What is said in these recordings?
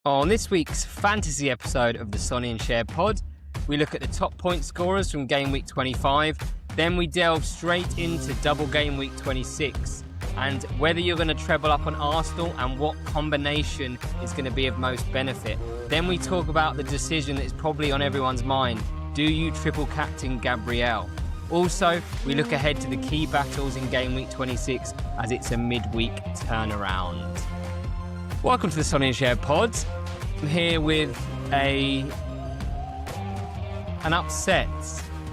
On this week's fantasy episode of the Sonny and Cher pod, we look at the top point scorers from game week 25, then we delve straight into double game week 26 and whether you're going to treble up on Arsenal and what combination is going to be of most benefit. Then we talk about the decision that is probably on everyone's mind. Do you triple captain Gabriel? Also, we look ahead to the key battles in game week 26 as it's a midweek turnaround. Welcome to the Sonny and Cher pod. I'm here with an upset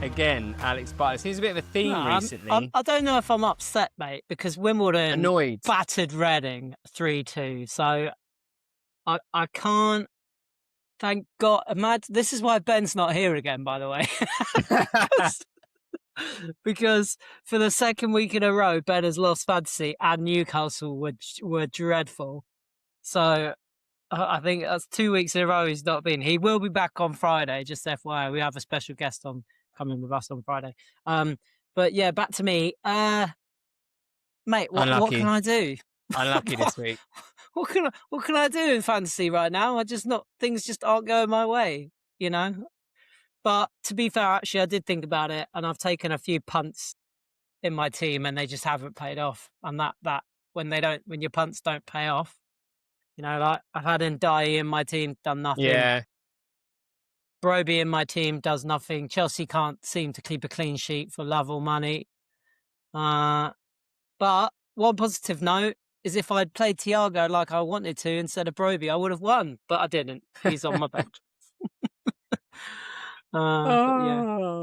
again, Alex Bartlett. Seems a bit of a theme recently. I don't know if I'm upset, mate, because Wimbledon annoyed battered Reading 3-2. So I can't. Thank God. This is why Ben's not here again, by the way. Because for the second week in a row, Ben has lost fantasy and Newcastle were dreadful. So I think that's 2 weeks in a row he's not been. He will be back on Friday, just FYI. We have a special guest coming with us on Friday. But yeah, back to me. Mate, what can I do? Unlucky this week. What can I do in fantasy right now? Things just aren't going my way, you know? But to be fair, actually, I did think about it, and I've taken a few punts in my team, and they just haven't paid off. And that when your punts don't pay off, you know, like I've had Ndiaye in my team, done nothing. Yeah. Broby in my team does nothing. Chelsea can't seem to keep a clean sheet for love or money. But one positive note is if I'd played Thiago like I wanted to instead of Broby, I would have won. But I didn't. He's on my bench. Yeah.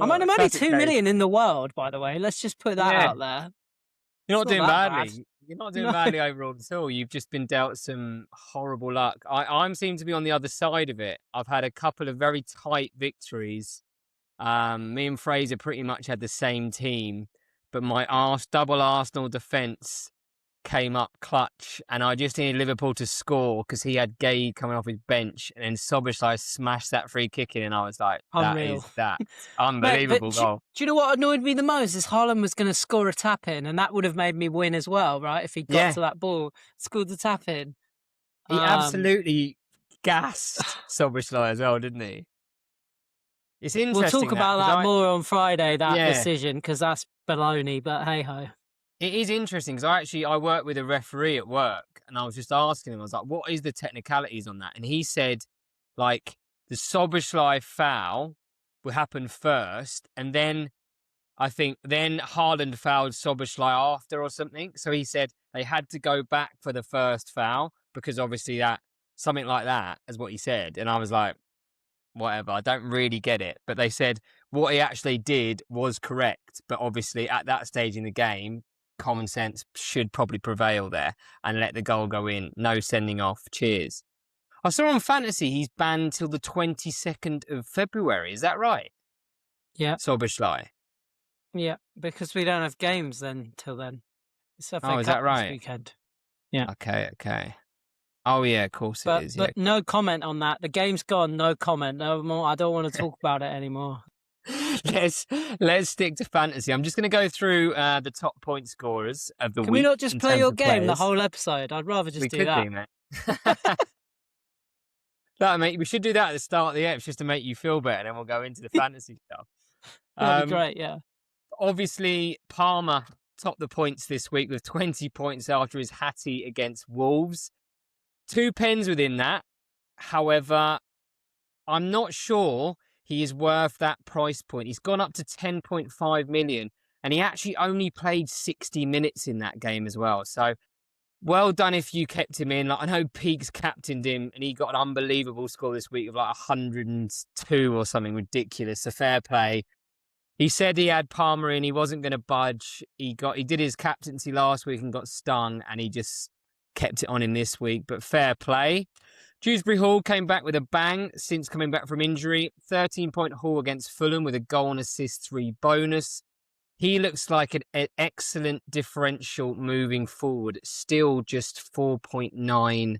I'm only 2 million in the world, by the way. Let's just put that out there. You're not doing badly. Bad. You're not doing badly overall at all. You've just been dealt some horrible luck. I seem to be on the other side of it. I've had a couple of very tight victories. Me and Fraser pretty much had the same team, but my double Arsenal defence came up clutch, and I just needed Liverpool to score because he had Gay coming off his bench, and then Szoboszlai smashed that free kick in, and I was like, Unreal. that unbelievable Mate, goal. Do you know what annoyed me the most is Haaland was going to score a tap in, and that would have made me win as well, right? If he got to that ball, scored the tap in. He absolutely gassed Szoboszlai as well, didn't he? It's interesting. We'll talk about that more on Friday, that decision, because that's baloney, but hey-ho. It is interesting because I work with a referee at work, and I was just asking him, I was like, what is the technicalities on that? And he said, like, the Szoboszlai foul will happen first, and then I think Haaland fouled Szoboszlai after or something. So he said they had to go back for the first foul because obviously something like that is what he said. And I was like, whatever, I don't really get it. But they said what he actually did was correct. But obviously at that stage in the game, common sense should probably prevail there and let the goal go in. No sending off. Cheers. I saw on fantasy he's banned till the 22nd of February. Is that right? Yeah. Szoboszlai. Yeah, because we don't have games then till then. Is that right? This weekend. Yeah. Okay. Oh yeah, of course it is. But no comment on that. The game's gone. No comment. No more. I don't want to talk about it anymore. Let's stick to fantasy. I'm just going to go through the top point scorers of the week. Can we not just play your game the whole episode? I'd rather just do that. We should do that at the start of the episode just to make you feel better, and then we'll go into the fantasy stuff. That'd be great, yeah. Obviously, Palmer topped the points this week with 20 points after his Hattie against Wolves. 2 pens within that. However, I'm not sure he is worth that price point. He's gone up to 10.5 million, and he actually only played 60 minutes in that game as well. So well done if you kept him in. Like, I know Peaks captained him, and he got an unbelievable score this week of like 102 or something ridiculous. So fair play. He said he had Palmer in. He wasn't going to budge. He did his captaincy last week and got stung, and he just kept it on him this week. But fair play. Dewsbury Hall came back with a bang since coming back from injury. 13-point haul against Fulham with a goal and assist 3 bonus. He looks like an excellent differential moving forward. Still just 4.9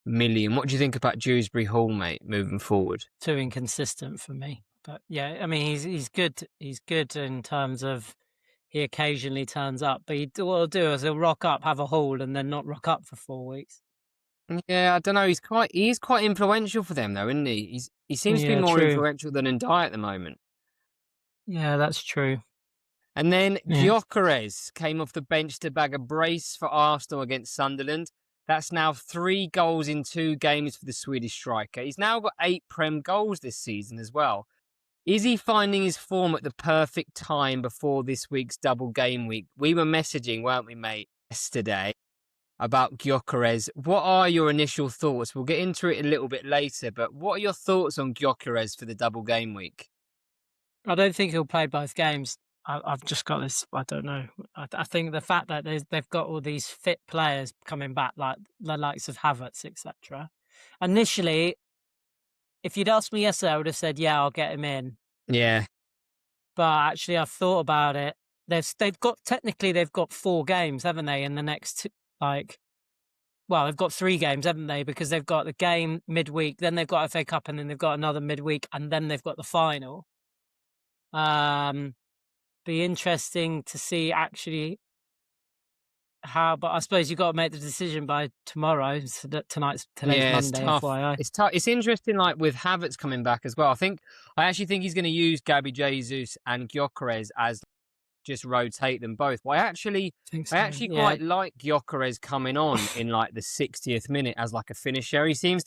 million. What do you think about Dewsbury Hall, mate, moving forward? Too inconsistent for me. But yeah, I mean, he's good. He's good in terms of he occasionally turns up. But what he'll do is he'll rock up, have a haul, and then not rock up for 4 weeks. Yeah, I don't know. He's quite influential for them though, isn't he? He seems to be Yeah, more true. influential than Ndiaye at the moment. Yeah, that's true. And then Yeah. Gyökeres came off the bench to bag a brace for Arsenal against Sunderland. That's now 3 goals in 2 games for the Swedish striker. He's now got 8 Prem goals this season as well. Is he finding his form at the perfect time before this week's double game week? We were messaging, weren't we, mate, yesterday about Gyökeres. What are your initial thoughts? We'll get into it a little bit later, but what are your thoughts on Gyökeres for the double game week? I don't think he'll play both games. I've just got this. I don't know. I think the fact that they've got all these fit players coming back, like the likes of Havertz, etc. Initially, if you'd asked me yesterday, I would have said, "Yeah, I'll get him in." Yeah. But actually, I've thought about it. They've got 4 games, haven't they? In the next they've got 3 games, haven't they? Because they've got the game midweek, then they've got FA Cup, and then they've got another midweek, and then they've got the final. Be interesting to see actually how, but I suppose you've got to make the decision by tomorrow. So that today's Yeah, it's Monday, tough. FYI. It's tough. It's interesting, like with Havertz coming back as well. I actually think he's going to use Gabby Jesus and Gyökeres as just rotate them both. Well, I actually quite like Gyökeres coming on in like the 60th minute as like a finisher. He seems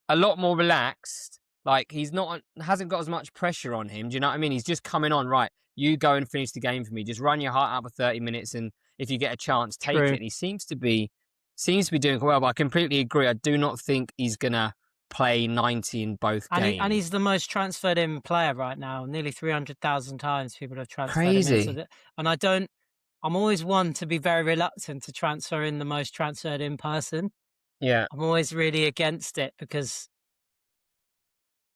a lot more relaxed. Like hasn't got as much pressure on him. Do you know what I mean? He's just coming on, right? You go and finish the game for me. Just run your heart out for 30 minutes, and if you get a chance, take it. And he seems to be doing well. But I completely agree. I do not think he's gonna play 90 in both games. And he's the most transferred in player right now. Nearly 300,000 times people have transferred Crazy. him in. I'm always one to be very reluctant to transfer in the most transferred in person. Yeah. I'm always really against it because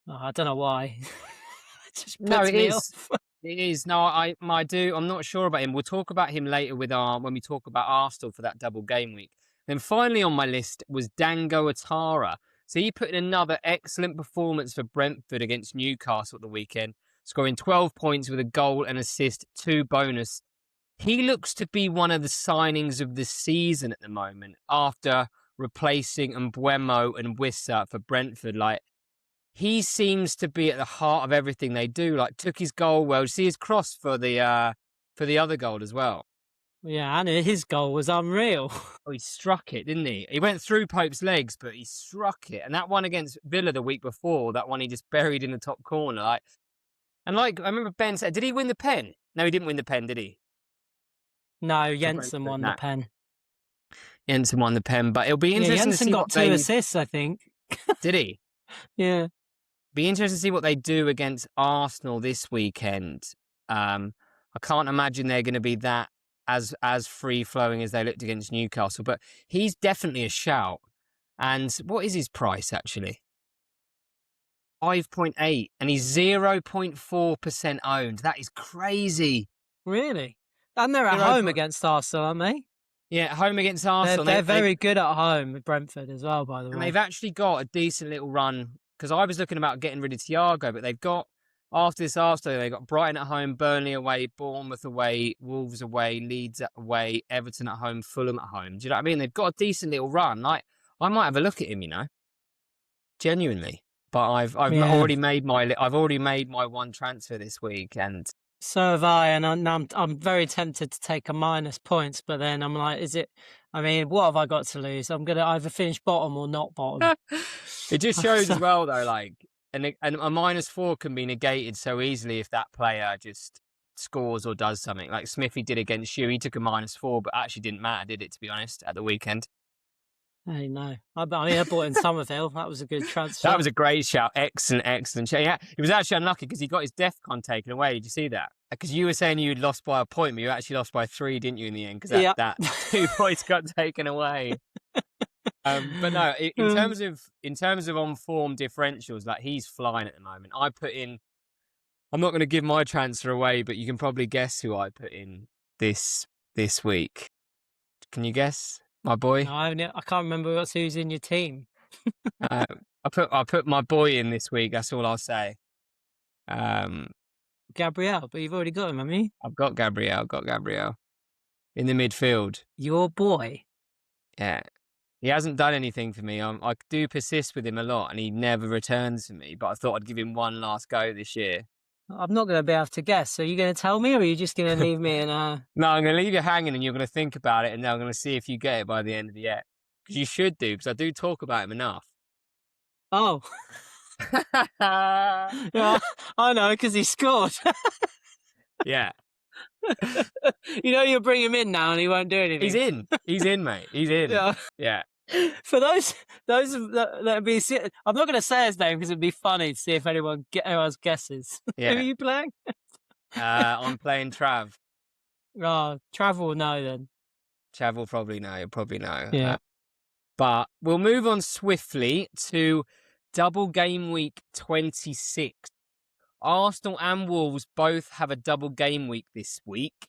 I don't know why. It just puts me off. It is. No, I do. I'm not sure about him. We'll talk about him later when we talk about Arsenal for that double game week. Then finally on my list was Dango Atara. So he put in another excellent performance for Brentford against Newcastle at the weekend, scoring 12 points with a goal and assist, 2 bonus. He looks to be one of the signings of the season at the moment after replacing Mbeumo and Wissa for Brentford. Like, he seems to be at the heart of everything they do. Like, took his goal well. See his cross for the other goal as well. Yeah, and his goal was unreal. Oh, he struck it, didn't he? He went through Pope's legs, but he struck it. And that one against Villa the week before, that one he just buried in the top corner. I remember Ben said, did he win the pen? No, he didn't win the pen, did he? No, Jensen won the pen. Jensen won the pen, but it'll be interesting to see got 2 assists, I think. Did he? Yeah. Be interesting to see what they do against Arsenal this weekend. I can't imagine they're going to be that as free-flowing as they looked against Newcastle, but he's definitely a shout. And what is his price, actually? 5.8, and he's 0.4% owned. That is crazy. Really? And they're at home against Arsenal, aren't they? Yeah, at home against Arsenal. They're very good at home with Brentford as well, by the way. And they've actually got a decent little run, because I was looking about getting rid of Thiago, but they've got, after this Arsenal, they've got Brighton at home, Burnley away, Bournemouth away, Wolves away, Leeds away, Everton at home, Fulham at home. Do you know what I mean? They've got a decent little run. Like, I might have a look at him, genuinely. But I've already made my one transfer this week, and so have I. And I'm very tempted to take a minus points, but then I'm like, what have I got to lose? I'm gonna either finish bottom or not bottom. It just shows as well, though, like, and a -4 can be negated so easily if that player just scores or does something. Like Smithy did against you, he took a -4, but actually didn't matter, did it? To be honest, at the weekend. I know. I bought in Somerville. That was a good transfer. That was a great shout. Excellent shout. Yeah, he was actually unlucky because he got his DEFCON taken away. Did you see that? Because you were saying you'd lost by a point, but you actually lost by 3, didn't you, in the end? Because that 2 points got taken away. But no, in terms of on form differentials, like, he's flying at the moment. I'm not going to give my transfer away, but you can probably guess who I put in this week. Can you guess? My boy. No, I can't remember who's in your team. I put my boy in this week. That's all I'll say. Gabriel, but you've already got him, haven't you? I've got Gabriel. In the midfield. Your boy. Yeah. He hasn't done anything for me. I do persist with him a lot, and he never returns for me. But I thought I'd give him one last go this year. I'm not going to be able to guess. So are you going to tell me, or are you just going to leave me in a... No, I'm going to leave you hanging, and you're going to think about it, and then I'm going to see if you get it by the end of the year. Because you should do, because I do talk about him enough. Oh. Yeah, I know, because he scored. Yeah. You'll bring him in now and he won't do anything. He's in. He's in, mate. He's in. Yeah. For those that be, I'm not going to say his name because it'd be funny to see if anyone else guesses. Yeah. Who are you playing? I'm playing Trav. Oh, Trav will know then. Trav will probably know. He'll probably know. Yeah. But we'll move on swiftly to Double Gameweek 26. Arsenal and Wolves both have a double game week this week,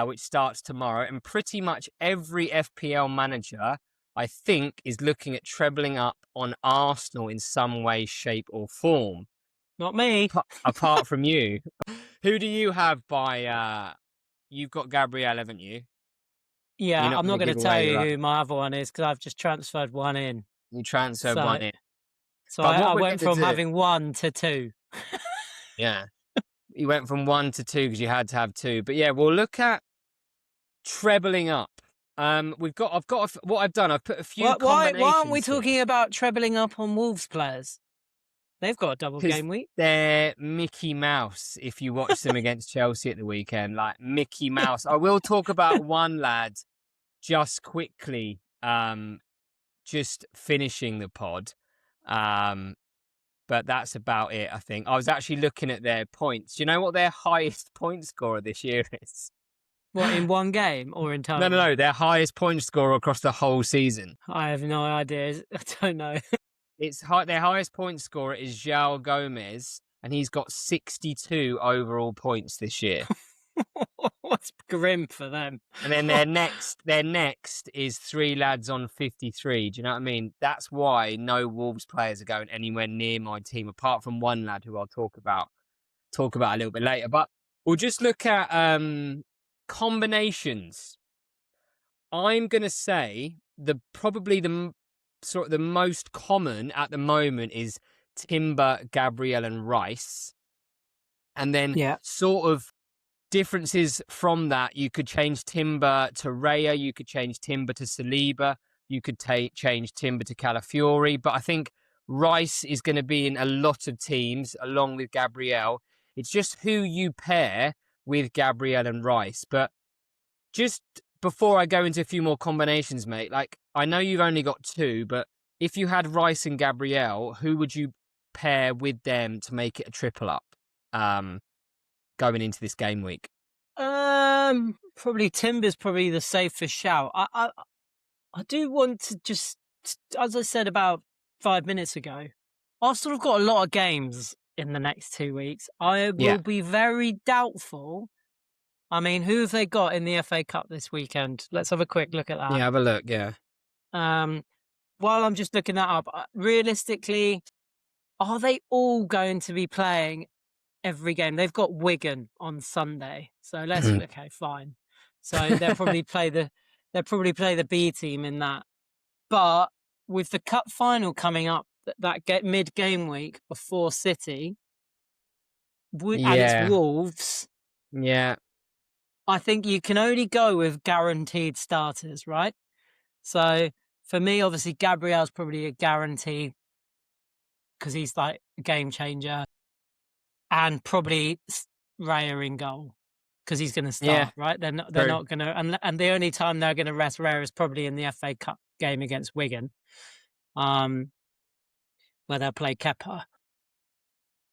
which starts tomorrow. And pretty much every FPL manager, I think, is looking at trebling up on Arsenal in some way, shape or form. Not me. Apart from you. Who do you have by... you've got Gabriel, haven't you? Yeah, I'm not going to tell you who my other one is because I've just transferred one in. You transferred one in. So I went from having 1 to 2. Yeah. You went from 1 to 2 because you had to have 2. But yeah, we'll look at trebling up. What I've done, I've put a few combinations. Why aren't we talking about trebling up on Wolves players? They've got a double game week. They're Mickey Mouse if you watch them against Chelsea at the weekend. Like Mickey Mouse. I will talk about one lad just quickly, just finishing the pod. But that's about it, I think. I was actually looking at their points. Do you know what their highest point scorer this year is? What, in one game or in total? No. Their highest point scorer across the whole season. I have no idea. I don't know. Their highest point scorer is João Gomez, and he's got 62 overall points this year. What's grim for them? And then their next is 3 lads on 53. Do you know what I mean? That's why no Wolves players are going anywhere near my team, apart from one lad who I'll talk about a little bit later. But we'll just look at combinations. I'm gonna say probably the most common at the moment is Timber, Gabriel, and Rice, and then sort of differences from that. You could change Timber to Raya, you could change Timber to Saliba, you could change Timber to Calafiori, but I think Rice is going to be in a lot of teams along with Gabriel. It's just who you pair with Gabriel and Rice. But just before I go into a few more combinations, mate, like I know you've only got 2, but if you had Rice and Gabriel, who would you pair with them to make it a triple up? Going into this game week? Probably Timber's probably the safest shout. I do want to just, as I said about 5 minutes ago, Arsenal have got a lot of games in the next 2 weeks. I will be very doubtful. I mean, who have they got in the FA Cup this weekend? Let's have a quick look at that. Yeah, have a look, yeah. While I'm just looking that up, realistically, are they all going to be playing every game? They've got Wigan on Sunday, so okay, fine. So they'll probably play the B team in that. But with the cup final coming up, that mid game week before City, and it's Wolves. Yeah, I think you can only go with guaranteed starters, right? So for me, obviously, Gabriel's probably a guarantee because he's like a game changer. And probably Raya in goal because he's going to start, right? They're not going to, and the only time they're going to rest Raya is probably in the FA Cup game against Wigan, where they'll play Kepa.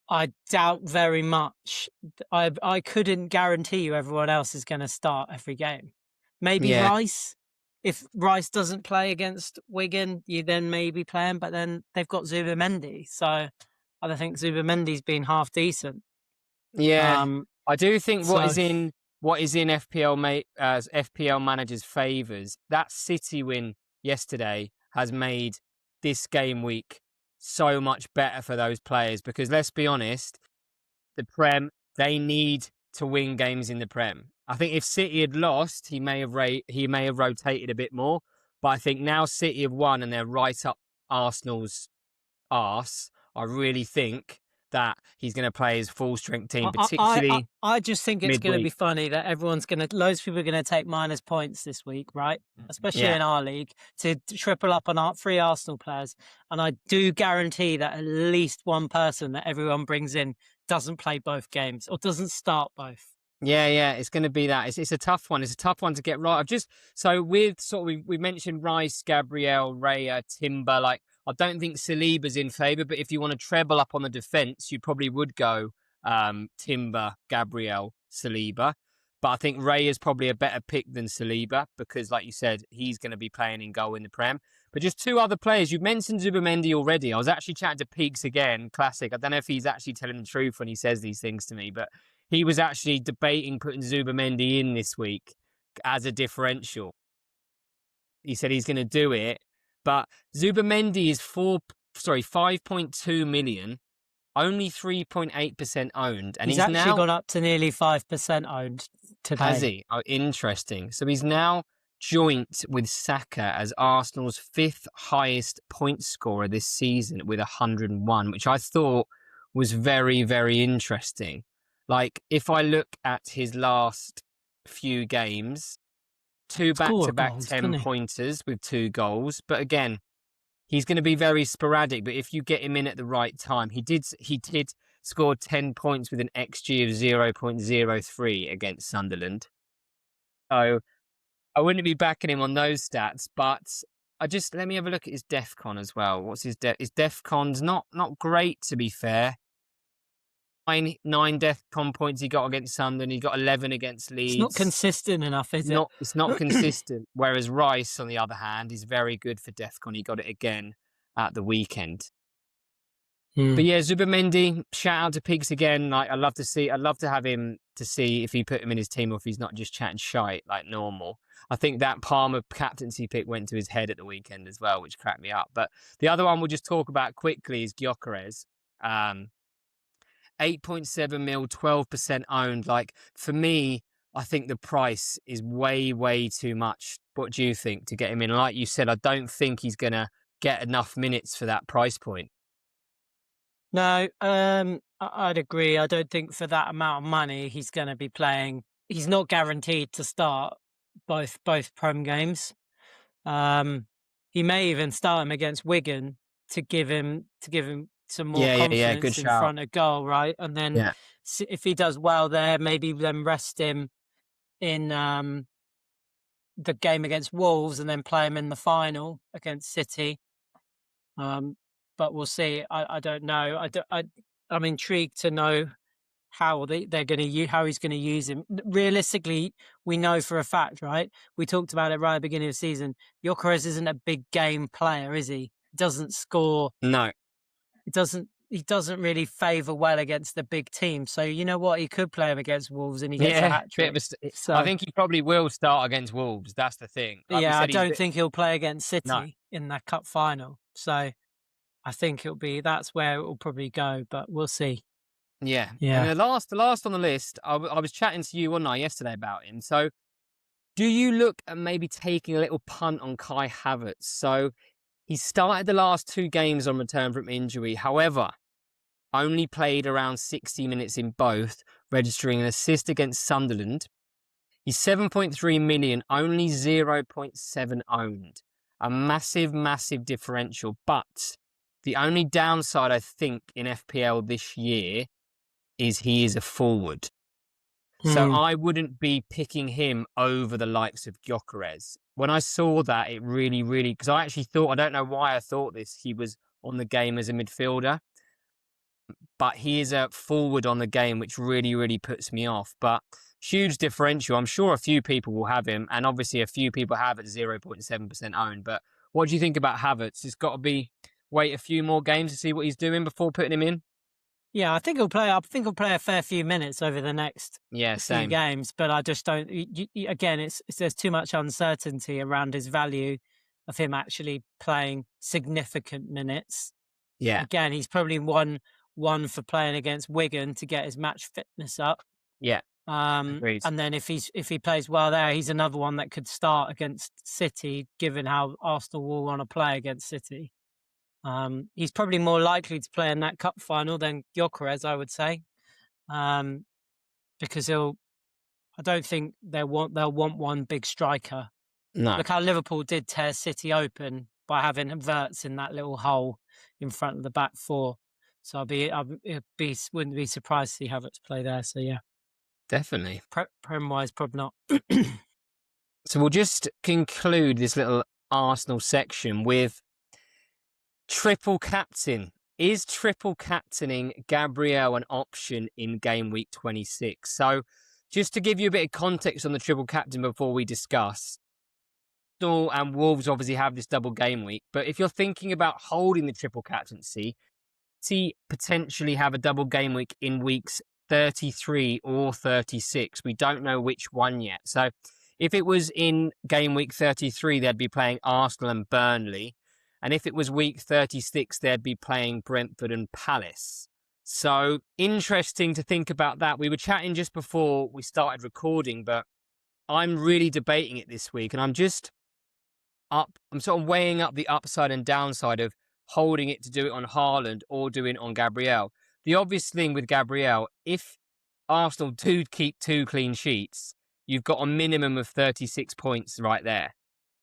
I doubt very much. I couldn't guarantee you everyone else is going to start every game. Maybe Rice. If Rice doesn't play against Wigan, you then maybe play him, but then they've got Zubimendi, so. I think Zubimendi's been half decent. Yeah, I do think what is in FPL managers' favours, that City win yesterday has made this game week so much better for those players because let's be honest, the Prem, they need to win games in the Prem. I think if City had lost, he may have rotated a bit more. But I think now City have won and they're right up Arsenal's arse. I really think that he's going to play his full strength team, particularly I just think it's going to be midweek. funny that loads of people are going to take minus points this week, right? Especially Yeah. in our league, to triple up on our 3 Arsenal players. And I do guarantee that at least one person that everyone brings in doesn't play both games or doesn't start both. Yeah, it's going to be that. It's a tough one. It's a tough one to get right. We mentioned Rice, Gabriel, Raya, Timber. Like, I don't think Saliba's in favour, but if you want to treble up on the defence, you probably would go Timber, Gabriel, Saliba. But I think Ray is probably a better pick than Saliba because, like you said, he's going to be playing in goal in the Prem. But just 2 other players. You mentioned Zubimendi already. I was actually chatting to Peaks again, classic. I don't know if he's actually telling the truth when he says these things to me, but he was actually debating putting Zubimendi in this week as a differential. He said he's going to do it, but Zubimendi is 5.2 million, only 3.8% owned, and he's actually now gone up to nearly 5% owned today. Has he? Oh, interesting. So he's now joint with Saka as Arsenal's 5th highest point scorer this season with 101, which I thought was very, very interesting. Like, if I look at his last few games, 2 back-to-back 10-pointers with 2 goals. But again, he's going to be very sporadic. But if you get him in at the right time, he did score 10 points with an XG of 0.03 against Sunderland. So I wouldn't be backing him on those stats, but let me have a look at his DEFCON as well. What's his DEFCON's not great, to be fair. 9 DEFCON points he got against Sunderland. He got 11 against Leeds. It's not consistent enough, is it? It's not consistent. Whereas Rice, on the other hand, is very good for DEFCON. He got it again at the weekend. But yeah, Zubimendi, shout out to Pigs again. Like, I'd love to have him to see if he put him in his team or if he's not just chatting shite like normal. I think that Palmer captaincy pick went to his head at the weekend as well, which cracked me up. But the other one we'll just talk about quickly is Gyökeres. 8.7 mil, 12% owned. Like, for me, I think the price is way, way too much. What do you think to get him in? Like you said, I don't think he's going to get enough minutes for that price point. No, I'd agree. I don't think for that amount of money he's going to be playing. He's not guaranteed to start both Prem games. He may even start him against Wigan to give him some more confidence in front of goal, right? And then if he does well there, maybe then rest him in the game against Wolves and then play him in the final against City. But we'll see. I don't know. I'm intrigued to know how they're going to how he's going to use him. Realistically, we know for a fact, right? We talked about it right at the beginning of the season. Gyökeres isn't a big game player, is he? Doesn't score. No. He doesn't really favour well against the big team. So you know what? He could play him against Wolves and he gets a hat trick. So I think he probably will start against Wolves. That's the thing. Like I don't think he'll play against City in that cup final. So I think that's where it will probably go, but we'll see. Yeah. And the last on the list, I was chatting to you, wasn't I, yesterday about him. So do you look at maybe taking a little punt on Kai Havertz? So he started the last 2 games on return from injury. However, only played around 60 minutes in both, registering an assist against Sunderland. He's 7.3 million, only 0.7 owned. A massive, massive differential. But the only downside, I think, in FPL this year is he is a forward. So I wouldn't be picking him over the likes of Gyökeres. When I saw that, it really, really... Because I actually thought... I don't know why I thought this. He was on the game as a midfielder. But he is a forward on the game, which really, really puts me off. But huge differential. I'm sure a few people will have him. And obviously a few people have at 0.7% owned. But what do you think about Havertz? It's got to be... Wait a few more games to see what he's doing before putting him in? Yeah, I think he'll play. I think he'll play a fair few minutes over the next few games. But I just don't. Again, there's too much uncertainty around his value of him actually playing significant minutes. Yeah. Again, he's probably one for playing against Wigan to get his match fitness up. Yeah. Agreed. And then if he plays well there, he's another one that could start against City, given how Arsenal will want to play against City. He's probably more likely to play in that cup final than Gyökeres, I would say, because I don't think they'll want one big striker. No, Look how Liverpool did tear City open by having Verts in that little hole in front of the back four. So wouldn't be surprised to see Havertz play there. So yeah, definitely. Prem wise, probably not. So we'll just conclude this little Arsenal section with triple captain. Is triple captaining Gabriel an option in game week 26? So just to give you a bit of context on the triple captain before we discuss, Arsenal and Wolves obviously have this double game week, but if you're thinking about holding the triple captaincy, see potentially have a double game week in weeks 33 or 36. We don't know which one yet. So if it was in game week 33, they'd be playing Arsenal and Burnley. And if it was week 36, they'd be playing Brentford and Palace. So interesting to think about that. We were chatting just before we started recording, but I'm really debating it this week. And I'm sort of weighing up the upside and downside of holding it to do it on Haaland or doing it on Gabriel. The obvious thing with Gabriel, if Arsenal do keep 2 clean sheets, you've got a minimum of 36 points right there,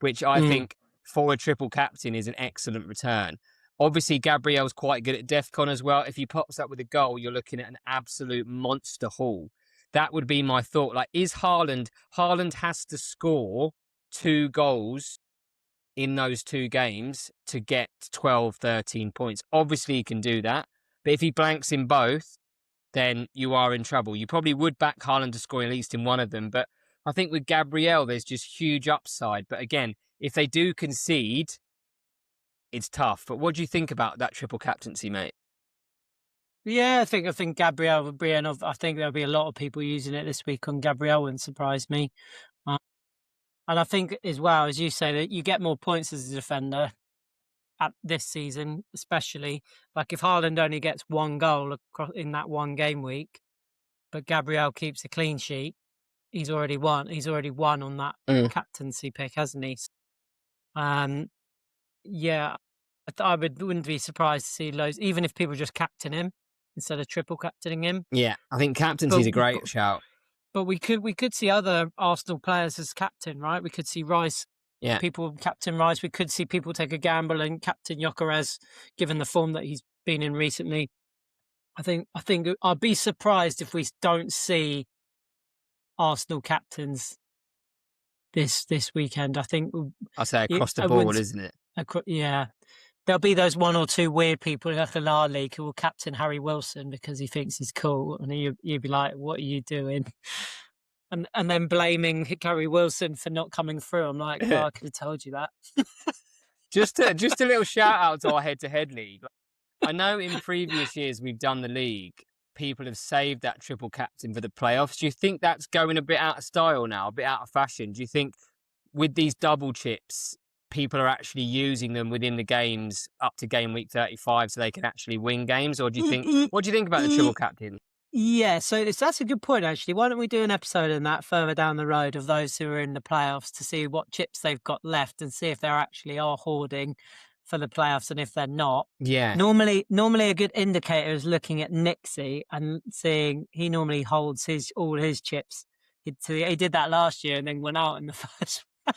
which I think for a triple captain is an excellent return. Obviously, Gabriel's quite good at DEFCON as well. If he pops up with a goal, you're looking at an absolute monster haul. That would be my thought. Like, is Haaland has to score 2 goals in those 2 games to get 12, 13 points. Obviously, he can do that. But if he blanks in both, then you are in trouble. You probably would back Haaland to score at least in one of them. But I think with Gabriel, there's just huge upside. But again, if they do concede, it's tough. But what do you think about that triple captaincy, mate? Yeah, I think Gabriel would be enough. I think there'll be a lot of people using it this week on Gabriel. Wouldn't surprise me. And I think as well, as you say, that you get more points as a defender at this season, especially like if Haaland only gets 1 goal in that 1 game week, but Gabriel keeps a clean sheet, he's already won. He's already won on that captaincy pick, hasn't he? Yeah, I wouldn't be surprised to see loads, even if people just captain him instead of triple captaining him. Yeah, I think captaincy is a great shout. But we could see other Arsenal players as captain, right? We could see Rice. Yeah. People captain Rice. We could see people take a gamble and captain Gyökeres, given the form that he's been in recently. I think I'd be surprised if we don't see Arsenal captains this weekend. I think I'll say across the board, isn't it? Yeah. There'll be those 1 or 2 weird people like the La League who will captain Harry Wilson because he thinks he's cool, and you'd be like, "What are you doing?" And then blaming Harry Wilson for not coming through. I'm like, "Oh, I could have told you that." Just a little shout out to our head-to-head league. I know in previous years we've done the league, people have saved that triple captain for the playoffs. Do you think that's going a bit out of style now, a bit out of fashion? Do you think with these double chips, people are actually using them within the games up to game week 35 so they can actually win games? Or do you think, what do you think about the triple captain? Yeah, so that's a good point, actually. Why don't we do an episode on that further down the road of those who are in the playoffs to see what chips they've got left and see if they actually are hoarding for the playoffs and if they're not. Yeah. Normally a good indicator is looking at Nixie and seeing he normally holds all his chips. He did that last year and then went out in the first round.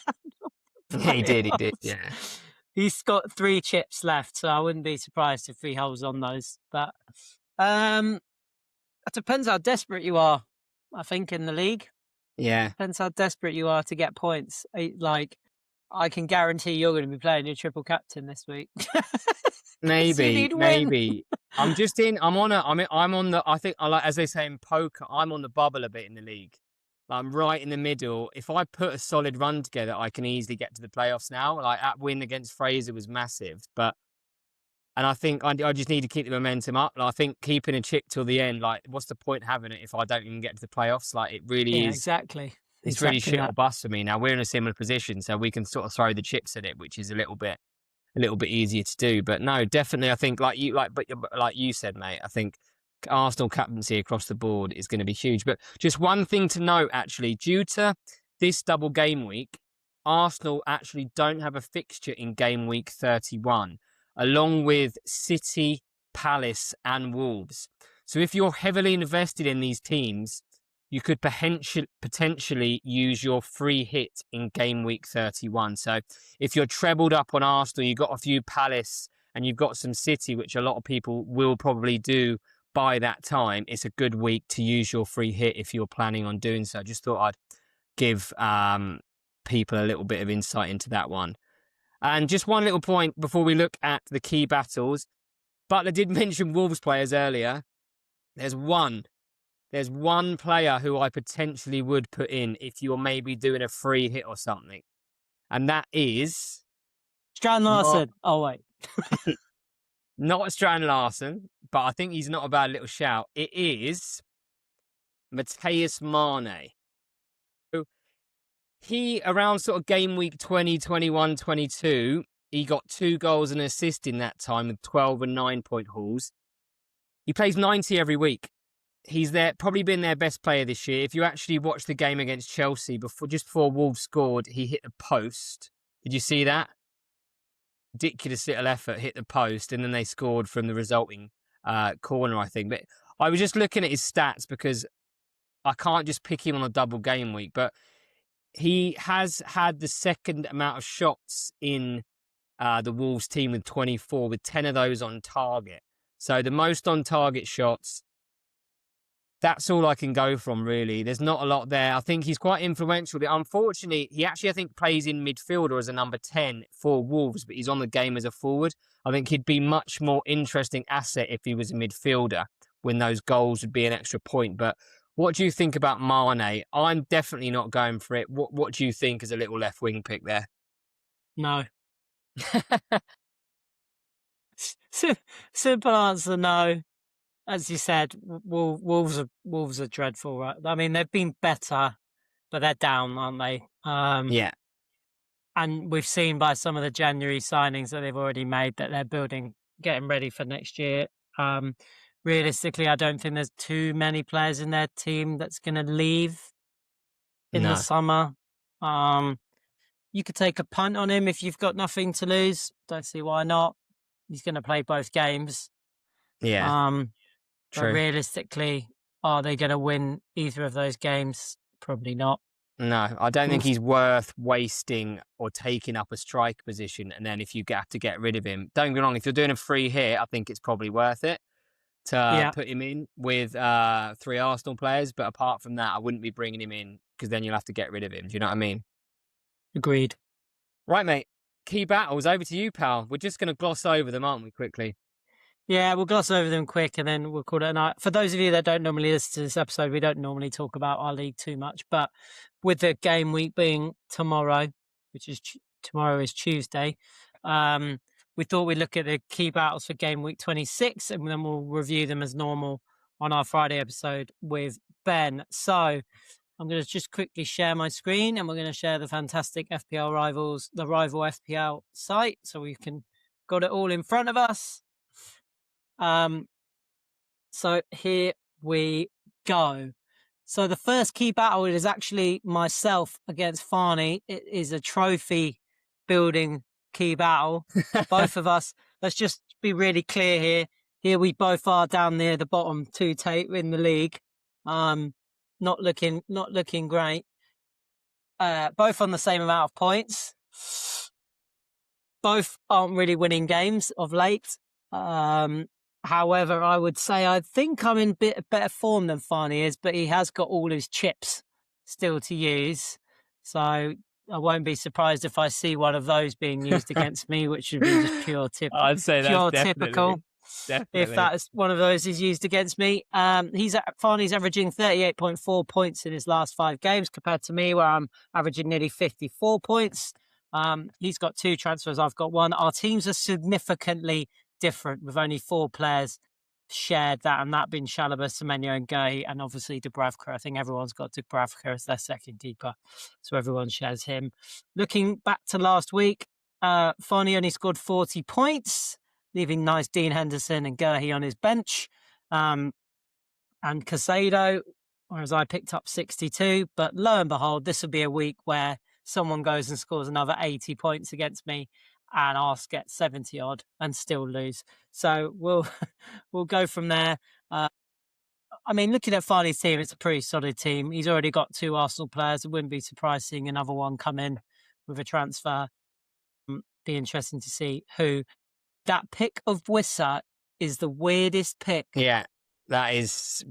Yeah, he did, yeah. He's got 3 chips left, so I wouldn't be surprised if he holds on those. But it depends how desperate you are, I think, in the league. Yeah. Depends how desperate you are to get points. Like, I can guarantee you're going to be playing your triple captain this week. Maybe. I'm on the, I think, as they say in poker, I'm on the bubble a bit in the league. I'm right in the middle. If I put a solid run together, I can easily get to the playoffs now. Like, that win against Fraser was massive, and I think I just need to keep the momentum up. Like, I think keeping a chip till the end, like, what's the point having it if I don't even get to the playoffs? Like, it really is. Exactly. It's really shit or bust for me now. We're in a similar position, so we can sort of throw the chips at it, which is a little bit easier to do. But no, definitely, I think like you said, mate. I think Arsenal captaincy across the board is going to be huge. But just one thing to note, actually, due to this double game week, Arsenal actually don't have a fixture in game week 31, along with City, Palace, and Wolves. So if you're heavily invested in these teams, you could potentially use your free hit in game week 31. So if you're trebled up on Arsenal, you've got a few Palace and you've got some City, which a lot of people will probably do by that time, it's a good week to use your free hit if you're planning on doing so. Just thought I'd give people a little bit of insight into that one. And just one little point before we look at the key battles. Butler did mention Wolves players earlier. There's one player who I potentially would put in if you're maybe doing a free hit or something. And that is... Strand Larson. Oh, wait. Not Strand Larson, but I think he's not a bad little shout. It is Matheus Mane. He, around sort of game week 20, 21, 22, he got 2 goals and an assist in that time with 12 and 9-point hauls. He plays 90 every week. He's probably been their best player this year. If you actually watch the game against Chelsea, just before Wolves scored, he hit the post. Did you see that? Ridiculous little effort, hit the post, and then they scored from the resulting corner, I think. But I was just looking at his stats because I can't just pick him on a double game week, but he has had the second amount of shots in the Wolves team with 24, with 10 of those on target. So the most on target shots, that's all I can go from, really. There's not a lot there. I think he's quite influential. Unfortunately, he actually, I think, plays in midfield as a number 10 for Wolves, but he's on the game as a forward. I think he'd be much more interesting asset if he was a midfielder, when those goals would be an extra point. But what do you think about Mane? I'm definitely not going for it. What do you think as a little left wing pick there? No. Simple answer, no. As you said, Wolves are dreadful, right? I mean, they've been better, but they're down, aren't they? Yeah. And we've seen by some of the January signings that they've already made that they're getting ready for next year. Realistically, I don't think there's too many players in their team that's going to leave in the summer. You could take a punt on him if you've got nothing to lose. Don't see why not. He's going to play both games. Yeah. But realistically, are they going to win either of those games? Probably not. No, I don't think he's worth wasting or taking up a strike position. And then if you have to get rid of him, don't get me wrong, if you're doing a free hit, I think it's probably worth it to put him in with 3 Arsenal players. But apart from that, I wouldn't be bringing him in because then you'll have to get rid of him. Do you know what I mean? Agreed. Right, mate. Key battles. Over to you, pal. We're just going to gloss over them, aren't we, quickly? Yeah, we'll gloss over them quick and then we'll call it a night. For those of you that don't normally listen to this episode, we don't normally talk about our league too much. But with the game week being tomorrow, which is tomorrow is Tuesday, we thought we'd look at the key battles for game week 26 and then we'll review them as normal on our Friday episode with Ben. So I'm going to just quickly share my screen and we're going to share the fantastic FPL Rivals, the Rival FPL site. So we can got it all in front of us. So here we go. So the first key battle is actually myself against Farney. It is a trophy building key battle. Both of us, let's just be really clear here. Here we both are down near the bottom 2 in the league. Not looking great. Both on the same amount of points. Both aren't really winning games of late. However, I would say I think I'm in better form than Farney is, but he has got all his chips still to use. So I won't be surprised if I see one of those being used against me, which would be just pure typical. I'd say that's typical. Definitely. If that is one of those is used against me. Farney's averaging 38.4 points in his last 5 games compared to me, where I'm averaging nearly 54 points. He's got 2 transfers. I've got 1. Our teams are significantly different with only 4 players shared that, and that being Chalobah, Semenyo and Gay, and obviously Dubravka. I think everyone's got Dubravka as their second keeper, so everyone shares him. Looking back to last week, Farney only scored 40 points, leaving nice Dean Henderson and Gurhey on his bench. and Casado, whereas I picked up 62. But lo and behold, this will be a week where someone goes and scores another 80 points against me, and I'll get 70 odd and still lose. So we'll we'll go from there. I mean, looking at Farley's team, it's a pretty solid team. He's already got 2 Arsenal players. It wouldn't be surprised seeing another one come in with a transfer. Be interesting to see who. That pick of Wissa is the weirdest pick. Yeah, that is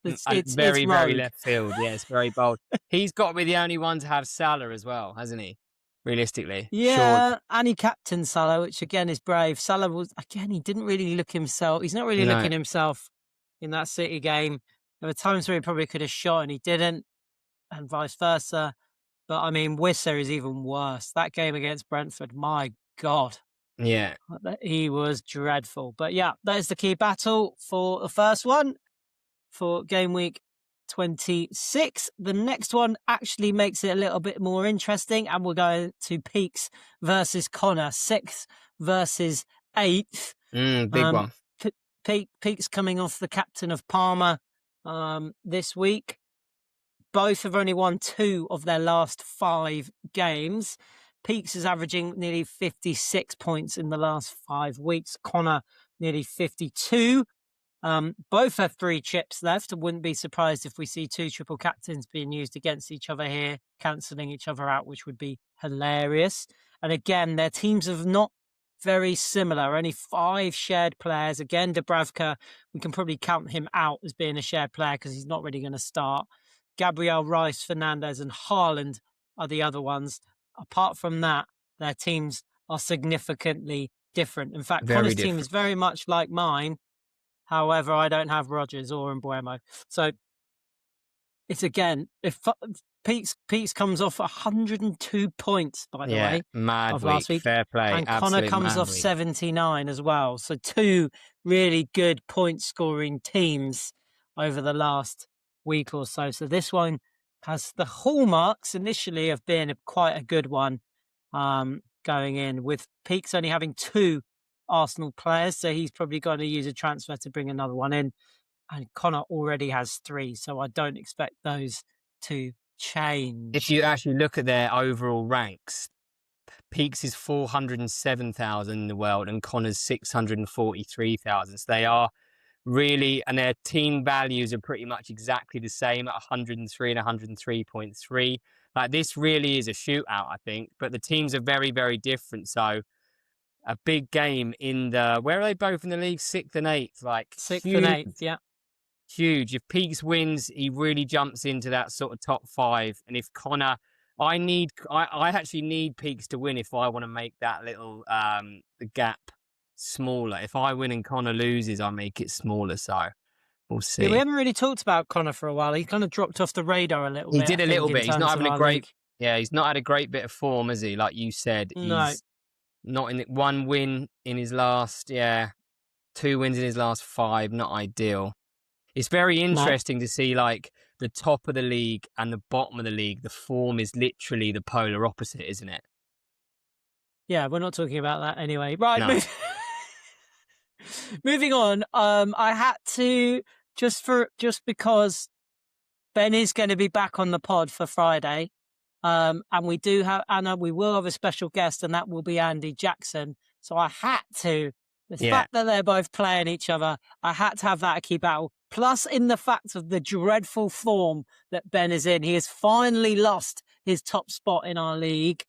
It's very, very rogue. left field. Yeah, it's very bold. He's got to be the only one to have Salah as well, hasn't he? Realistically. Yeah, Sure. and he captained Salah, which again is brave. Salah was, again, he didn't really look himself. He's not really No. looking himself in that City game. There were times where he probably could have shot and he didn't, and vice versa. But I mean, Wissa is even worse. That game against Brentford, my God. Yeah. He was dreadful. But yeah, that is the key battle for the first one for game week 26. The next one actually makes it a little bit more interesting, and we're going to Peaks versus Connor, 6th versus 8th. Big one. Peaks coming off the captain of Parma this week. Both have only won 2 of their last 5 games. Peaks is averaging nearly 56 points in the last 5 weeks. Connor nearly 52. Both have 3 chips left. I wouldn't be surprised if we see 2 triple captains being used against each other here, cancelling each other out, which would be hilarious. And again, their teams are not very similar. Only 5 shared players. Again, Dubravka, we can probably count him out as being a shared player because he's not really going to start. Gabriel, Rice, Fernandez, and Haaland are the other ones. Apart from that, their teams are significantly different. In fact, Connor's team is very much like mine. However, I don't have Rodgers or Mbuemo. So it's again, if Peaks comes off 102 points, by the way, mad of week. last week. Fair play. And Connor comes off 79 as well. So 2 really good point scoring teams over the last week or so. So this one has the hallmarks initially of being quite a good one going in, with Peaks only having 2 Arsenal players. So he's probably going to use a transfer to bring another one in. And Connor already has 3. So I don't expect those to change. If you actually look at their overall ranks, Peaks is 407,000 in the world and Connor's 643,000. So they are really, and their team values are pretty much exactly the same at 103 and 103.3. Like, this really is a shootout, I think, but the teams are very, very different. So a big game in the, where are they both in the league? 6th and 8th, like 6th huge, and 8th, yeah. Huge. If Peaks wins, he really jumps into that sort of top 5. And if Connor, I actually need Peaks to win if I want to make that little the gap smaller. If I win and Connor loses, I make it smaller. So we'll see. Yeah, we haven't really talked about Connor for a while. He kind of dropped off the radar a little bit. He did a little bit. He's not having a great league. Yeah, he's not had a great bit of form, has he? Like you said, he's not in it. 1 win in his last 2 wins in his last 5. Not ideal. It's very interesting to see, like, the top of the league and the bottom of the league. The form is literally the polar opposite, isn't it? Yeah, we're not talking about that anyway. Right, no. Moving on. I had to, just because Ben is going to be back on the pod for Friday, and we do have Anna. We will have a special guest, and that will be Andy Jackson. So I had to. The fact that they're both playing each other, I had to have that key battle. Plus, in the fact of the dreadful form that Ben is in, he has finally lost his top spot in our league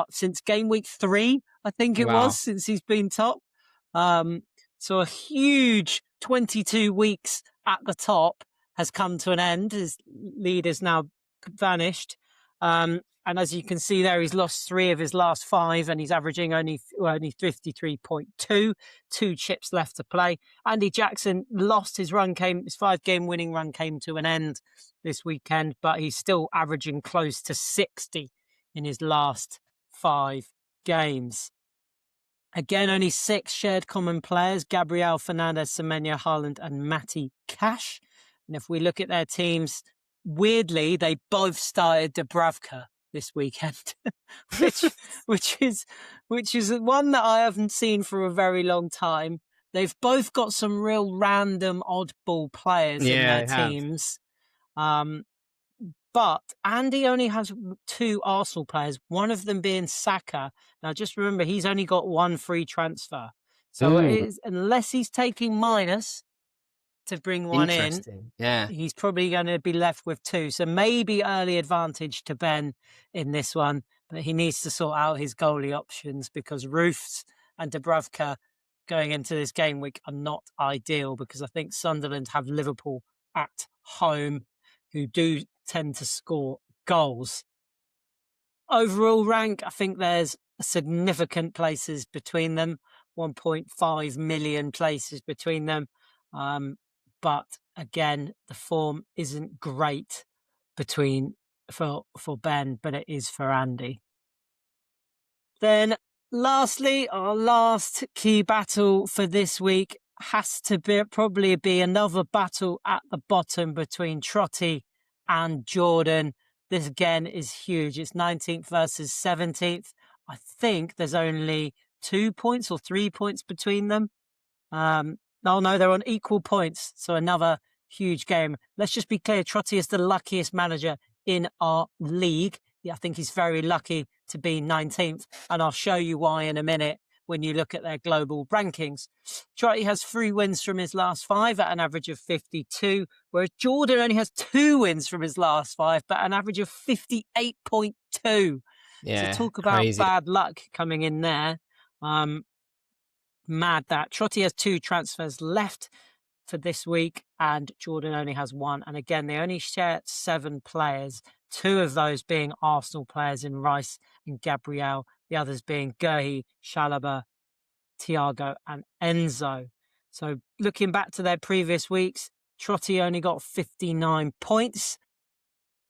since game week 3, I think it was, since he's been top. So a huge 22 weeks at the top has come to an end. His lead is now vanished. And as you can see there, he's lost 3 of his last 5, and he's averaging only 53.2. 2 chips left to play. Andy Jackson lost his 5-game winning run came to an end this weekend, but he's still averaging close to 60 in his last 5 games. Again, only 6 shared common players: Gabriel, Fernandez, Semenya, Haaland, and Matty Cash. And if we look at their teams, weirdly, they both started Dubravka this weekend, which is one that I haven't seen for a very long time. They've both got some real random oddball players in their teams. But Andy only has 2 Arsenal players, one of them being Saka. Now, just remember, he's only got 1 free transfer. So it is, unless he's taking minus to bring one in, he's probably going to be left with 2. So maybe early advantage to Ben in this one, but he needs to sort out his goalie options because Roofs and Dubravka going into this game week are not ideal because I think Sunderland have Liverpool at home who do tend to score goals. Overall rank, I think there's significant places between them, 1.5 million places between them. But again, the form isn't great for Ben, but it is for Andy. Then lastly, our last key battle for this week has to probably be another battle at the bottom between Trotty and Jordan. This again is huge. It's 19th versus 17th. I think there's only 2 points or 3 points between them. No, they're on equal points. So another huge game. Let's just be clear. Trotty is the luckiest manager in our league. Yeah, I think he's very lucky to be 19th. And I'll show you why in a minute when you look at their global rankings. Trotty has 3 wins from his last 5 at an average of 52, whereas Jordan only has 2 wins from his last 5, but an average of 58.2. Yeah, so talk about crazy. bad luck coming in there. Mad that. Trotty has 2 transfers left for this week, and Jordan only has 1. And again, they only share 7 players, 2 of those being Arsenal players in Rice and Gabriel, the others being Gerhi, Chalobah, Thiago and Enzo. So looking back to their previous weeks, Trotty only got 59 points.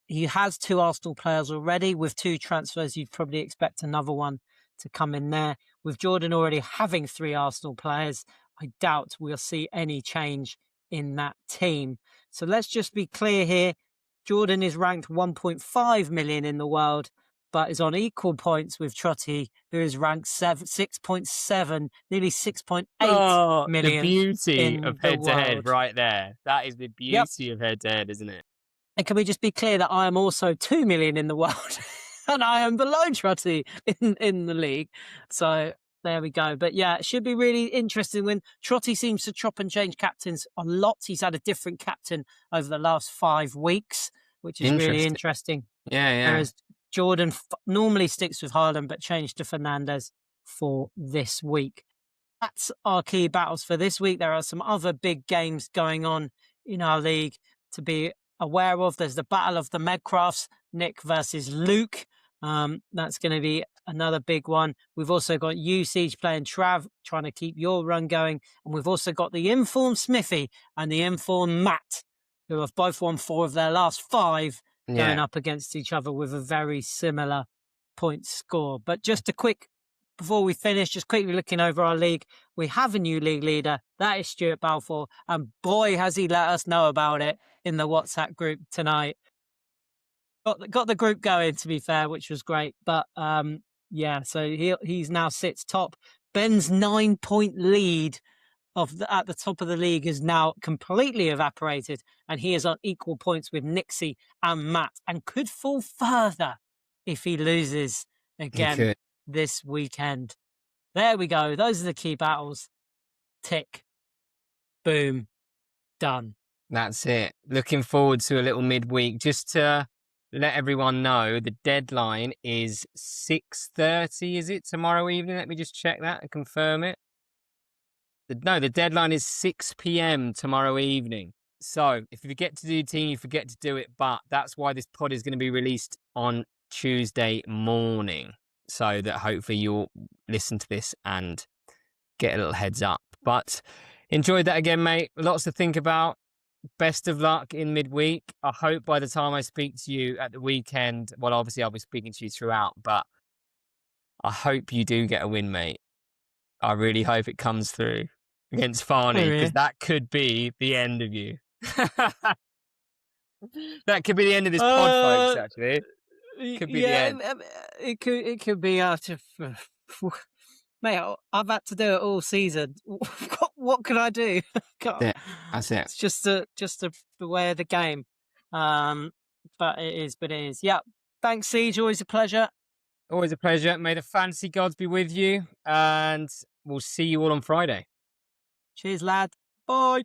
He has 2 Arsenal players already. With 2 transfers, you'd probably expect another one to come in there. With Jordan already having 3 Arsenal players, I doubt we'll see any change in that team. So let's just be clear here. Jordan is ranked 1.5 million in the world, but is on equal points with Trotty, who is ranked 6.7, nearly 6.8 million. The beauty of head-to-head right there. That is the beauty of head-to-head, isn't it? And can we just be clear that I am also 2 million in the world and I am below Trotty in the league. So there we go. But yeah, it should be really interesting when Trotty seems to chop and change captains a lot. He's had a different captain over the last 5 weeks, which is really interesting. Yeah. Whereas Jordan normally sticks with Haaland, but changed to Fernandes for this week. That's our key battles for this week. There are some other big games going on in our league to be aware of. There's the Battle of the Medcrafts, Nick versus Luke. That's going to be another big one. We've also got Siege playing Trav, trying to keep your run going. And we've also got the informed Smithy and the informed Matt, who have both won 4 of their last 5, going up against each other with a very similar point score. But just before we finish, just quickly looking over our league, we have a new league leader. That is Stuart Balfour. And boy, has he let us know about it in the WhatsApp group tonight. Got the group going, to be fair, which was great. But so he's now sits top. Ben's 9-point lead at the top of the league is now completely evaporated, and he is on equal points with Nixie and Matt, and could fall further if he loses again this weekend. There we go. Those are the key battles. Tick. Boom. Done. That's it. Looking forward to a little midweek. Just to let everyone know, the deadline is 6:30, is it, tomorrow evening? Let me just check that and confirm it. The deadline is 6 p.m. tomorrow evening. So if you forget to do team, you forget to do it. But that's why this pod is going to be released on Tuesday morning, so that hopefully you'll listen to this and get a little heads up. But enjoyed that again, mate. Lots to think about. Best of luck in midweek. I hope by the time I speak to you at the weekend, well, obviously I'll be speaking to you throughout, but I hope you do get a win, mate. I really hope it comes through against Farney, because that could be the end of you. That could be the end of this pod, folks, actually. Could be the end. It could be after. Mate, I've had to do it all season. what can I do? That's it. It's just the way of the game. But it is. Yeah. Thanks, Siege. Always a pleasure. Always a pleasure. May the fantasy gods be with you, and we'll see you all on Friday. Cheers, lad. Bye.